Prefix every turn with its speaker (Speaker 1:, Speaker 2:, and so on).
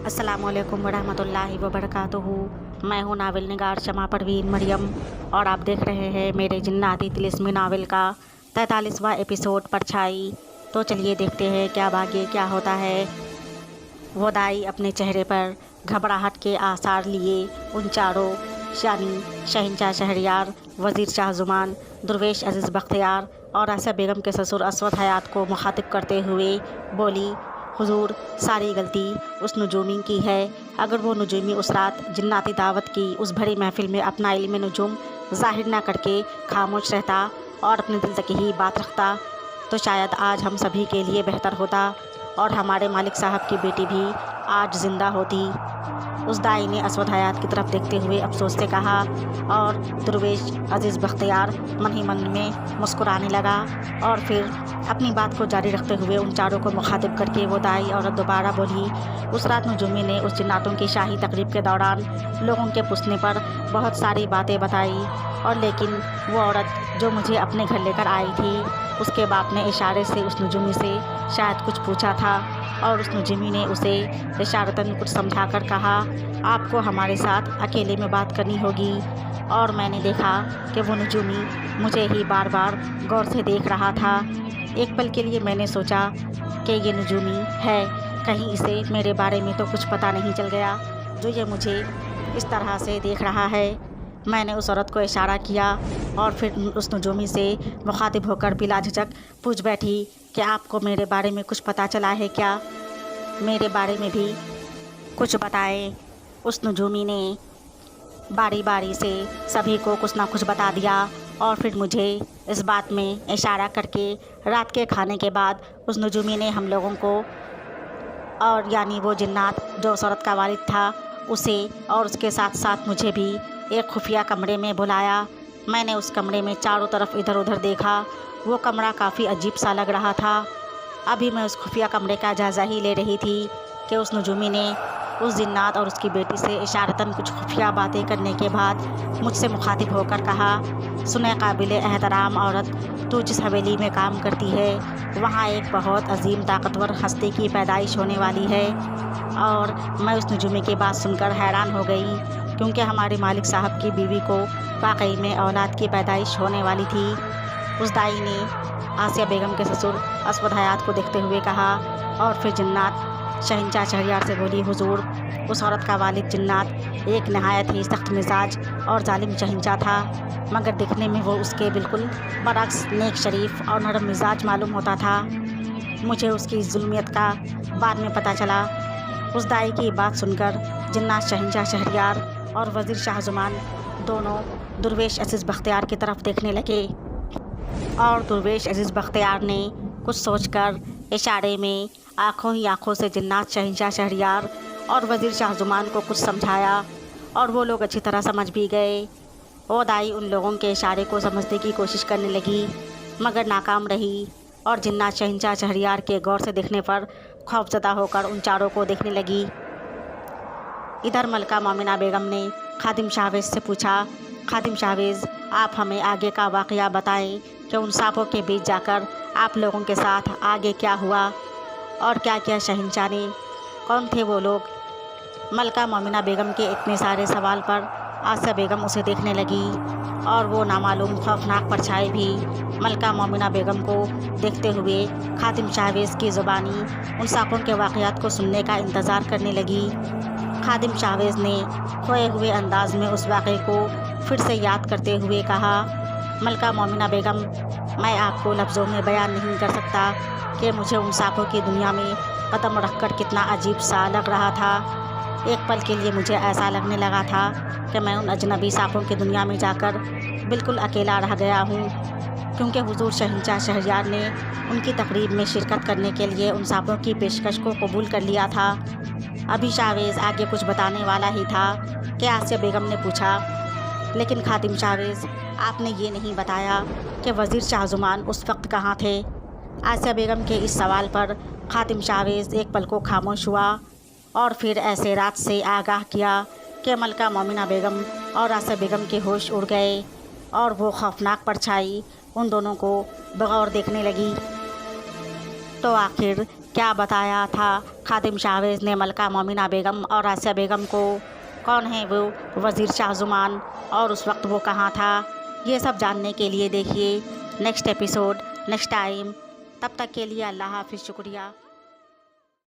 Speaker 1: अस्सलामु अलैकुम वरहमतुल्लाहि वबरकातुहू। मैं हूँ नावल निगार शमा परवीन मरियम और आप देख रहे हैं मेरे जिन्नाती तिलिस्मी नावल का 43वां एपिसोड परछाई। तो चलिए देखते हैं क्या आगे क्या होता है। वो दाई अपने चेहरे पर घबराहट के आसार लिए उन चारों यानी शहंशाह शहरयार, वज़ीर शाह ज़ुमान, दुर्वेश अज़ीज़ बख्तियार और आसिया बेगम के ससुर असवद हयात को मुखातिब करते हुए बोली, हुजूर, सारी गलती उस नजूमी की है। अगर वो नजूमी उस रात जिन्नाती दावत की उस भरी महफिल में अपना इल्म नजूम ज़ाहिर ना करके खामोश रहता और अपने दिल तक ही बात रखता तो शायद आज हम सभी के लिए बेहतर होता और हमारे मालिक साहब की बेटी भी आज ज़िंदा होती। उस दाई ने असवद हयात की तरफ देखते हुए अफसोस से कहा और दुर्वेश अज़ीज़ बख्तियार मन ही मन में मुस्कुराने लगा और फिर अपनी बात को जारी रखते हुए उन चारों को मुखातिब करके वो दाई औरत दोबारा बोली, उस रात नजूमी ने उस जिन्नातों की शाही तकरीब के दौरान लोगों के पूछने पर बहुत सारी बातें बताई और लेकिन वो औरत जो मुझे अपने घर लेकर आई थी उसके बाप ने इशारे से उस नजूमी से शायद कुछ पूछा था और उस नजूमी ने उसे इशारतन कुछ समझाकर कहा, आपको हमारे साथ अकेले में बात करनी होगी। और मैंने देखा कि वो नजूमी मुझे ही बार बार गौर से देख रहा था। एक पल के लिए मैंने सोचा कि ये नजूमी है, कहीं इसे मेरे बारे में तो कुछ पता नहीं चल गया जो ये मुझे इस तरह से देख रहा है। मैंने उस औरत को इशारा किया और फिर उस नजूमी से मुखातिब होकर बिला झिझक पूछ बैठी कि आपको मेरे बारे में कुछ पता चला है क्या? मेरे बारे में भी कुछ बताएं। उस नजूमी ने बारी बारी से सभी को कुछ ना कुछ बता दिया और फिर मुझे इस बात में इशारा करके रात के खाने के बाद उस नजूमी ने हम लोगों को और यानी वो जिन्नात जो उस औरत का वालिद था उसे और उसके साथ साथ मुझे भी एक खुफिया कमरे में बुलाया। मैंने उस कमरे में चारों तरफ इधर उधर देखा। वो कमरा काफ़ी अजीब सा लग रहा था। अभी मैं उस खुफिया कमरे का जायज़ा ही ले रही थी कि उस नजूमी ने उस जिन्नात और उसकी बेटी से इशारतन कुछ खुफिया बातें करने के बाद मुझसे मुखातिब होकर कहा, सुने काबिल एहतराम औरत, तू जिस हवेली में काम करती है वहाँ एक बहुत अजीम ताकतवर हस्ती की पैदाइश होने वाली है। और मैं उस नजूमी की बात सुनकर हैरान हो गई क्योंकि हमारे मालिक साहब की बीवी को वाकई में औलाद की पैदाइश होने वाली थी। उस दाई ने आसिया बेगम के ससुर असवद हयात को देखते हुए कहा और फिर जिन्नात शहंशाह शहरयार से बोली, हुजूर, उस औरत का वालिद जिन्नात एक नहायत ही सख्त मिजाज और जालिम शहंशाह था, मगर दिखने में वो उसके बिल्कुल बरअक्स नेक शरीफ और नरम मिजाज मालूम होता था। मुझे उसकी जुल्मियत का बाद में पता चला। उस दाई की बात सुनकर जिन्नात शहंशाह शहरयार और वज़ीर शाह ज़ुमान दोनों दुर्वेश अज़ीज़ बख्तियार की तरफ देखने लगे और दुर्वेश अज़ीज़ बख्तियार ने कुछ सोचकर इशारे में आंखों ही आंखों से जिन्नात शहंशाह शहरयार और वज़ीर शाह ज़ुमान को कुछ समझाया और वो लोग अच्छी तरह समझ भी गए। वो दाई उन लोगों के इशारे को समझने की कोशिश करने लगी मगर नाकाम रही और जिन्नात शहंशाह शहरयार के गौर से देखने पर खौफज़दा होकर उन चारों को देखने लगी। इधर मलका मोमिना बेगम ने खादिम शाहवेज़ से पूछा, खादिम शाहवेज़, आप हमें आगे का वाक़या बताएं कि उन सांपों के बीच जाकर आप लोगों के साथ आगे क्या हुआ और क्या किया शहंशाह ने? कौन थे वो लोग? मलका मोमिना बेगम के इतने सारे सवाल पर आसिया बेगम उसे देखने लगी और वो नामालूम खौफनाक परछाई भी मलका मोमिना बेगम को देखते हुए खादिम शाहवेज़ की ज़ुबानी उन सांपों के वाक़यात को सुनने का इंतज़ार करने लगी। खादिम शाहवेज़ ने खोए हुए अंदाज में उस वाक़े को फिर से याद करते हुए कहा, मलका मोमिना बेगम, मैं आपको लफ्ज़ों में बयान नहीं कर सकता कि मुझे उन सांपों की दुनिया में कदम रखकर कितना अजीब सा लग रहा था। एक पल के लिए मुझे ऐसा लगने लगा था कि मैं उन अजनबी सांपों की दुनिया में जाकर बिल्कुल अकेला रह गया हूँ क्योंकि हुजूर शहंशाह शहरयार ने उनकी तकरीब में शिरकत करने के लिए उन सांपों की पेशकश को कबूल कर लिया था। अभी शाहवेज़ आगे कुछ बताने वाला ही था कि आसिया बेगम ने पूछा, लेकिन खादिम शाहवेज़, आपने ये नहीं बताया कि वज़ीर शाह ज़ुमान उस वक्त कहाँ थे? आसिया बेगम के इस सवाल पर खादिम शाहवेज़ एक पल को खामोश हुआ और फिर ऐसे रात से आगाह किया कि मलका मोमिना बेगम और आसिया बेगम के होश उड़ गए और वो खौफनाक परछाई उन दोनों को बगौर देखने लगी। تو آخر کیا بتایا تھا خادم شاہویز نے ملکہ مومنہ بیگم اور آسیہ بیگم کو؟ کون ہے وہ وزیر شاہ زمان اور اس وقت وہ کہاں تھا؟ یہ سب جاننے کے لیے دیکھیے نیکسٹ ایپیسوڈ نیکسٹ ٹائم۔ تب تک کے لیے اللہ حافظ، شکریہ۔